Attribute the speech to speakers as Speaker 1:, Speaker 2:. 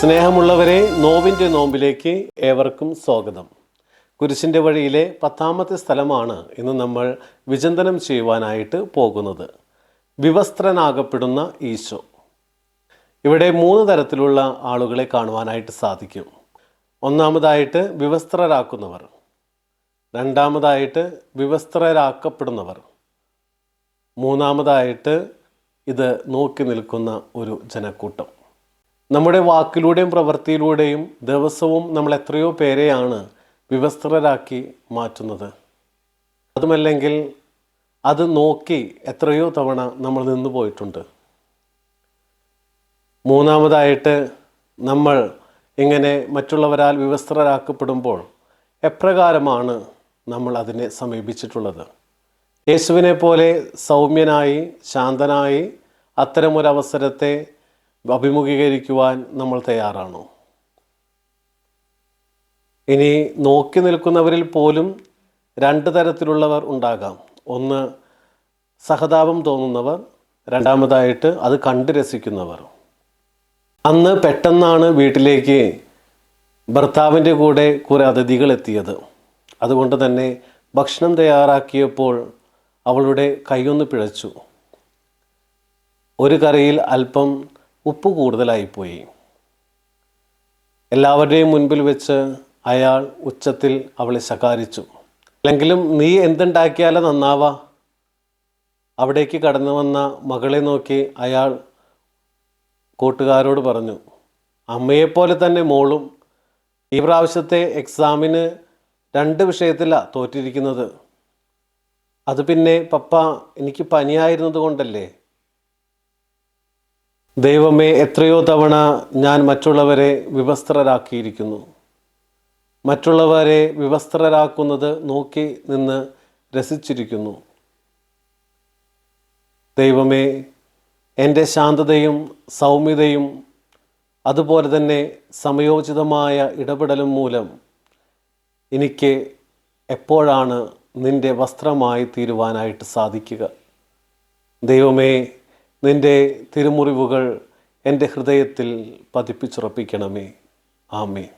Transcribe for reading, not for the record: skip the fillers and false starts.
Speaker 1: സ്നേഹമുള്ളവരെ, നോവിൻ്റെ നോമ്പിലേക്ക് ഏവർക്കും സ്വാഗതം. കുരിശിൻ്റെ വഴിയിലെ 10ാമത്തെ സ്ഥലമാണ് ഇന്ന് നമ്മൾ വിചിന്തനം ചെയ്യുവാനായിട്ട് പോകുന്നത്. വിവസ്ത്രനാകപ്പെടുന്ന ഈശോ. ഇവിടെ 3 തരത്തിലുള്ള ആളുകളെ കാണുവാനായിട്ട് സാധിക്കും. ഒന്നാമതായിട്ട് വിവസ്ത്രരാക്കുന്നവർ, രണ്ടാമതായിട്ട് വിവസ്ത്രരാക്കപ്പെടുന്നവർ, മൂന്നാമതായിട്ട് ഇത് നോക്കി നിൽക്കുന്ന ഒരു ജനക്കൂട്ടം. നമ്മുടെ വാക്കിലൂടെയും പ്രവൃത്തിയിലൂടെയും ദിവസവും നമ്മൾ എത്രയോ പേരെയാണ് വിവസ്ത്രരാക്കി മാറ്റുന്നത്. അതുമല്ലെങ്കിൽ അത് നോക്കി എത്രയോ തവണ നമ്മൾ നിന്നു പോയിട്ടുണ്ട്. മൂന്നാമതായിട്ട് നമ്മൾ ഇങ്ങനെ മറ്റുള്ളവരാൽ വിവസ്ത്രരാക്കപ്പെടുമ്പോൾ എപ്രകാരമാണ് നമ്മൾ അതിനെ സമീപിച്ചിട്ടുള്ളത്? യേശുവിനെ പോലെ സൗമ്യനായി ശാന്തനായി അത്തരമൊരവസരത്തെ അഭിമുഖീകരിക്കുവാൻ നമ്മൾ തയ്യാറാണോ? ഇനി നോക്കി നിൽക്കുന്നവരിൽ പോലും 2 തരത്തിലുള്ളവർ ഉണ്ടാകാം. ഒന്ന് സഹതാപം തോന്നുന്നവർ, രണ്ടാമതായിട്ട് അത് കണ്ട് രസിക്കുന്നവർ. അന്ന് പെട്ടെന്നാണ് വീട്ടിലേക്ക് ഭർത്താവിൻ്റെ കൂടെ കുറേ അതിഥികൾ എത്തിയത്. അതുകൊണ്ട് തന്നെ ഭക്ഷണം തയ്യാറാക്കിയപ്പോൾ അവളുടെ കൈയൊന്ന് പിഴച്ചു. ഒരു കറിയിൽ അല്പം ഉപ്പ് കൂടുതലായിപ്പോയി. എല്ലാവരുടെയും മുൻപിൽ വെച്ച് അയാൾ ഉച്ചത്തിൽ അവളെ ശകാരിച്ചു. അല്ലെങ്കിലും നീ എന്തുണ്ടാക്കിയാലും നന്നാവാ. അവിടേക്ക് കടന്നു വന്ന മകളെ നോക്കി അയാൾ കൂട്ടുകാരോട് പറഞ്ഞു, അമ്മയെപ്പോലെ തന്നെ മോളും ഈ പ്രാവശ്യത്തെ എക്സാമിന് 2 വിഷയത്തിലാണ് തോറ്റിരിക്കുന്നത്. അത് പിന്നെ പപ്പ എനിക്ക് പനിയായിരുന്നത് കൊണ്ടല്ലേ. ദൈവമേ, എത്രയോ തവണ ഞാൻ മറ്റുള്ളവരെ വിവസ്ത്രരാക്കിയിരിക്കുന്നു. മറ്റുള്ളവരെ വിവസ്ത്രരാക്കുന്നത് നോക്കി നിന്ന് രസിച്ചിരിക്കുന്നു. ദൈവമേ, എൻ്റെ ശാന്തതയും സൗമ്യതയും അതുപോലെ തന്നെ സമയോചിതമായ ഇടപെടലും മൂലം എനിക്ക് എപ്പോഴാണ് നിൻ്റെ വസ്ത്രമായി തീരുവാനായിട്ട് സാധിക്കുക? ദൈവമേ, നിൻ്റെ തിരുമുറിവുകൾ എൻ്റെ ഹൃദയത്തിൽ പതിപ്പിച്ചുറപ്പിക്കണമേ. ആമേൻ.